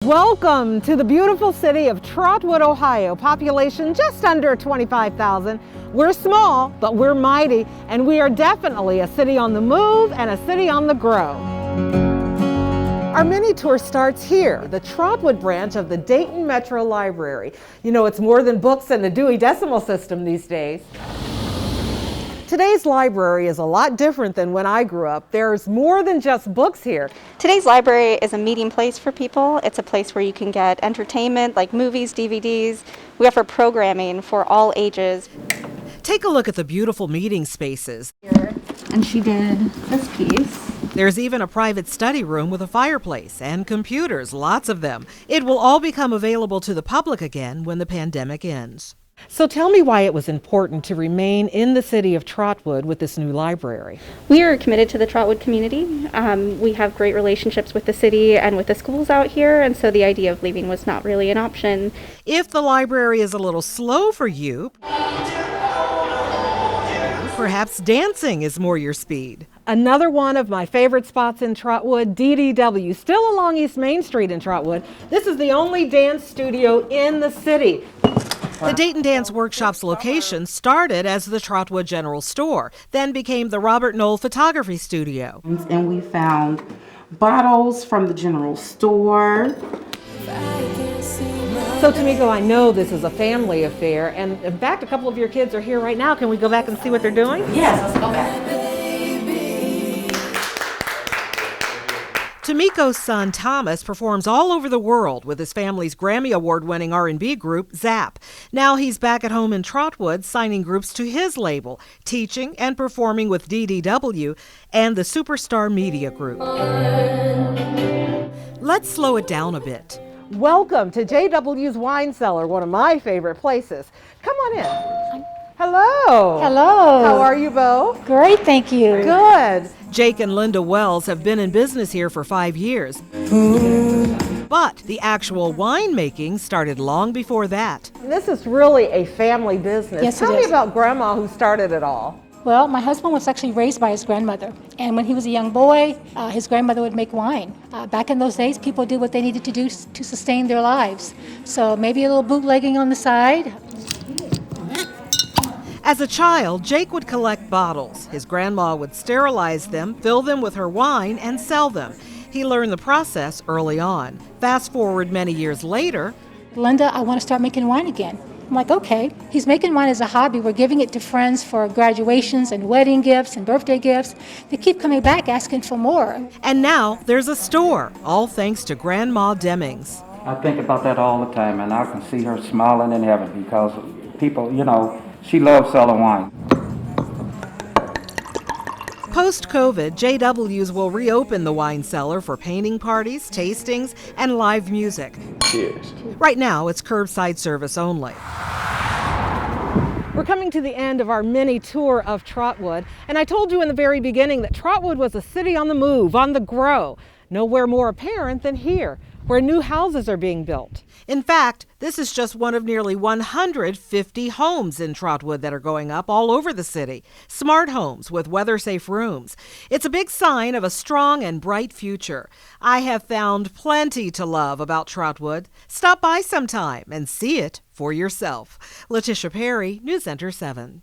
Welcome to the beautiful city of Trotwood, Ohio. Population just under 25,000. We're small, but we're mighty, and we are definitely a city on the move and a city on the grow. Our mini tour starts here, the Trotwood branch of the Dayton Metro Library. You know, it's more than books and the Dewey Decimal System these days. Today's library is a lot different than when I grew up. There's more than just books here. Today's library is a meeting place for people. It's a place where you can get entertainment like movies, DVDs. We offer programming for all ages. Take a look at the beautiful meeting spaces. And she did this piece. There's even a private study room with a fireplace and computers, lots of them. It will all become available to the public again when the pandemic ends. So tell me why it was important to remain in the city of Trotwood with this new library. We are committed to the Trotwood community. We have great relationships with the city and with the schools out here, and so the idea of leaving was not really an option. If the library is a little slow for you, perhaps dancing is more your speed. Another one of my favorite spots in Trotwood, DDW, still along East Main Street in Trotwood. This is the only dance studio in the city. The Dayton Dance Workshop's location started as the Trotwood General Store, then became the Robert Knoll Photography Studio. And we found bottles from the general store. So Tamiko, I know this is a family affair, and in fact, a couple of your kids are here right now. Can we go back and see what they're doing? Yes, let's go back. Tamiko's son Thomas performs all over the world with his family's Grammy Award-winning R&B group, Zap. Now he's back at home in Trotwood signing groups to his label, teaching and performing with DDW and the Superstar Media Group. Let's slow it down a bit. Welcome to JWs Wine Cellar, one of my favorite places. Come on in. Hello. Hello. How are you both? Great, thank you. Good. Jake and Linda Wells have been in business here for 5 years. But the actual winemaking started long before that. This is really a family business. Yes, Tell it me is. about Grandma who started it all. Well, my husband was actually raised by his grandmother. And when he was a young boy, his grandmother would make wine. Back in those days, people did what they needed to do to sustain their lives. So maybe a little bootlegging on the side. As a child, Jake would collect bottles. His grandma would sterilize them, fill them with her wine, and sell them. He learned the process early on. Fast forward many years later. Linda, I want to start making wine again. I'm like, okay. He's making wine as a hobby. We're giving it to friends for graduations and wedding gifts and birthday gifts. They keep coming back asking for more. And now there's a store, all thanks to Grandma Demings. I think about that all the time, and I can see her smiling in heaven because people, she loves selling wine. Post-COVID, JWs will reopen the wine cellar for painting parties, tastings, and live music. Cheers. Right now, it's curbside service only. We're coming to the end of our mini tour of Trotwood, and I told you in the very beginning that Trotwood was a city on the move, on the grow. Nowhere more apparent than here, where new houses are being built. In fact, this is just one of nearly 150 homes in Trotwood that are going up all over the city. Smart homes with weather-safe rooms. It's a big sign of a strong and bright future. I have found plenty to love about Trotwood. Stop by sometime and see it for yourself. Letitia Perry, News Center 7.